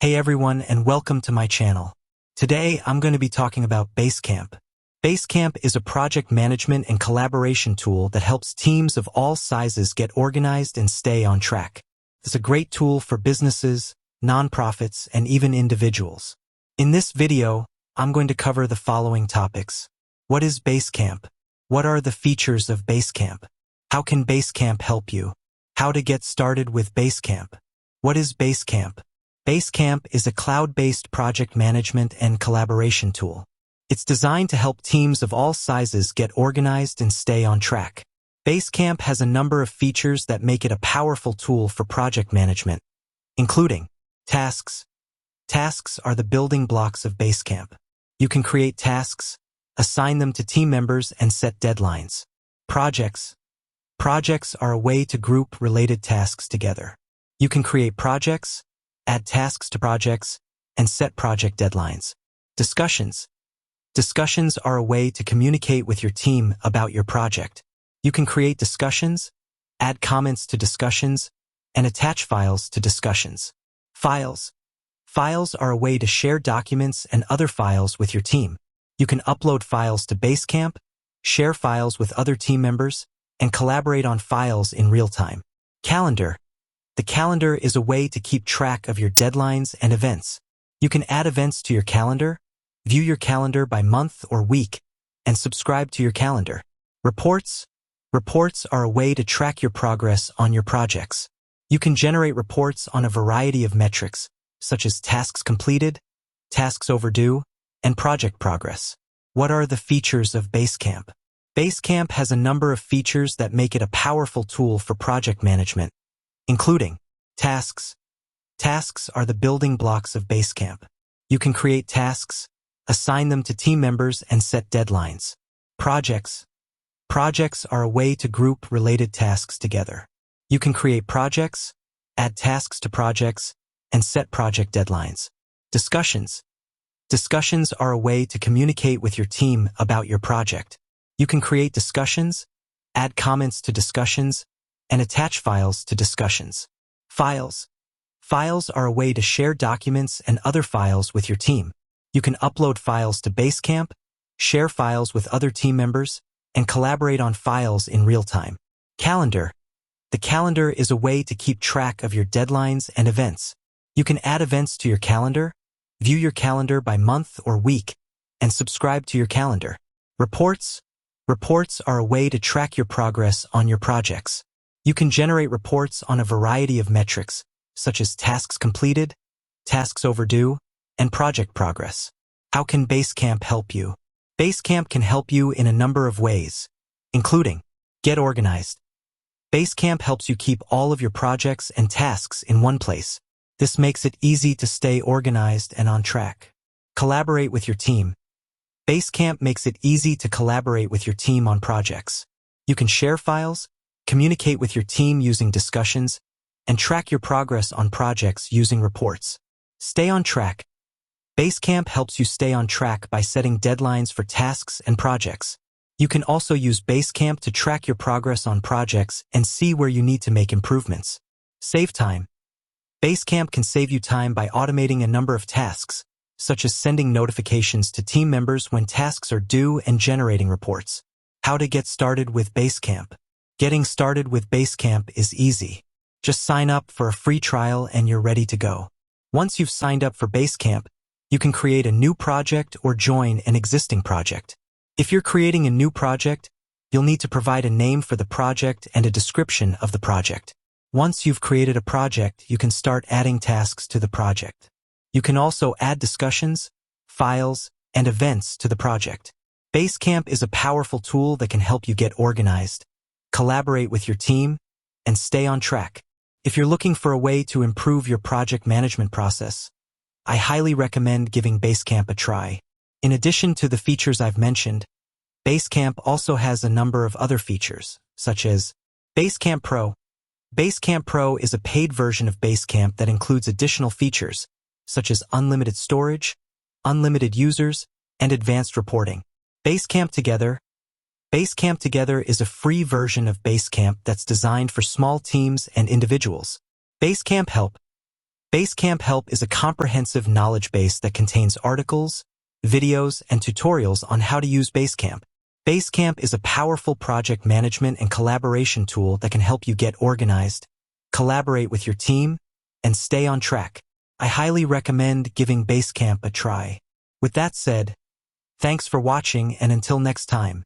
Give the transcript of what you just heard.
Hey everyone, and welcome to my channel. Today I'm going to be talking about Basecamp. Basecamp is a project management and collaboration tool that helps teams of all sizes get organized and stay on track. It's a great tool for businesses, nonprofits, and even individuals. In this video, I'm going to cover the following topics. What is Basecamp? What are the features of Basecamp? How can Basecamp help you? How to get started with Basecamp? What is Basecamp? Basecamp is a cloud-based project management and collaboration tool. It's designed to help teams of all sizes get organized and stay on track. Basecamp has a number of features that make it a powerful tool for project management, including tasks. Tasks are the building blocks of Basecamp. You can create tasks, assign them to team members, and set deadlines. Projects. Projects are a way to group related tasks together. You can create projects, add tasks to projects, and set project deadlines. Discussions. Discussions are a way to communicate with your team about your project. You can create discussions, add comments to discussions, and attach files to discussions. Files. Files are a way to share documents and other files with your team. You can upload files to Basecamp, share files with other team members, and collaborate on files in real time. Calendar. The calendar is a way to keep track of your deadlines and events. You can add events to your calendar, view your calendar by month or week, and subscribe to your calendar. Reports. Reports are a way to track your progress on your projects. You can generate reports on a variety of metrics, such as tasks completed, tasks overdue, and project progress. What are the features of Basecamp? Basecamp has a number of features that make it a powerful tool for project management, including tasks. Tasks are the building blocks of Basecamp. You can create tasks, assign them to team members, and set deadlines. Projects. Projects are a way to group related tasks together. You can create projects, add tasks to projects, and set project deadlines. Discussions. Discussions are a way to communicate with your team about your project. You can create discussions, add comments to discussions, and attach files to discussions. Files. Files are a way to share documents and other files with your team. You can upload files to Basecamp, share files with other team members, and collaborate on files in real time. Calendar. The calendar is a way to keep track of your deadlines and events. You can add events to your calendar, view your calendar by month or week, and subscribe to your calendar. Reports. Reports are a way to track your progress on your projects. You can generate reports on a variety of metrics, such as tasks completed, tasks overdue, and project progress. How can Basecamp help you? Basecamp can help you in a number of ways, including get organized. Basecamp helps you keep all of your projects and tasks in one place. This makes it easy to stay organized and on track. Collaborate with your team. Basecamp makes it easy to collaborate with your team on projects. You can share files, communicate with your team using discussions, and track your progress on projects using reports. Stay on track. Basecamp helps you stay on track by setting deadlines for tasks and projects. You can also use Basecamp to track your progress on projects and see where you need to make improvements. Save time. Basecamp can save you time by automating a number of tasks, such as sending notifications to team members when tasks are due and generating reports. How to get started with Basecamp? Getting started with Basecamp is easy. Just sign up for a free trial and you're ready to go. Once you've signed up for Basecamp, you can create a new project or join an existing project. If you're creating a new project, you'll need to provide a name for the project and a description of the project. Once you've created a project, you can start adding tasks to the project. You can also add discussions, files, and events to the project. Basecamp is a powerful tool that can help you get organized, collaborate with your team, and stay on track. If you're looking for a way to improve your project management process, I highly recommend giving Basecamp a try. In addition to the features I've mentioned, Basecamp also has a number of other features, such as Basecamp Pro. Basecamp Pro is a paid version of Basecamp that includes additional features, such as unlimited storage, unlimited users, and advanced reporting. Basecamp Together. Basecamp Together is a free version of Basecamp that's designed for small teams and individuals. Basecamp Help. Basecamp Help is a comprehensive knowledge base that contains articles, videos, and tutorials on how to use Basecamp. Basecamp is a powerful project management and collaboration tool that can help you get organized, collaborate with your team, and stay on track. I highly recommend giving Basecamp a try. With that said, thanks for watching, and until next time.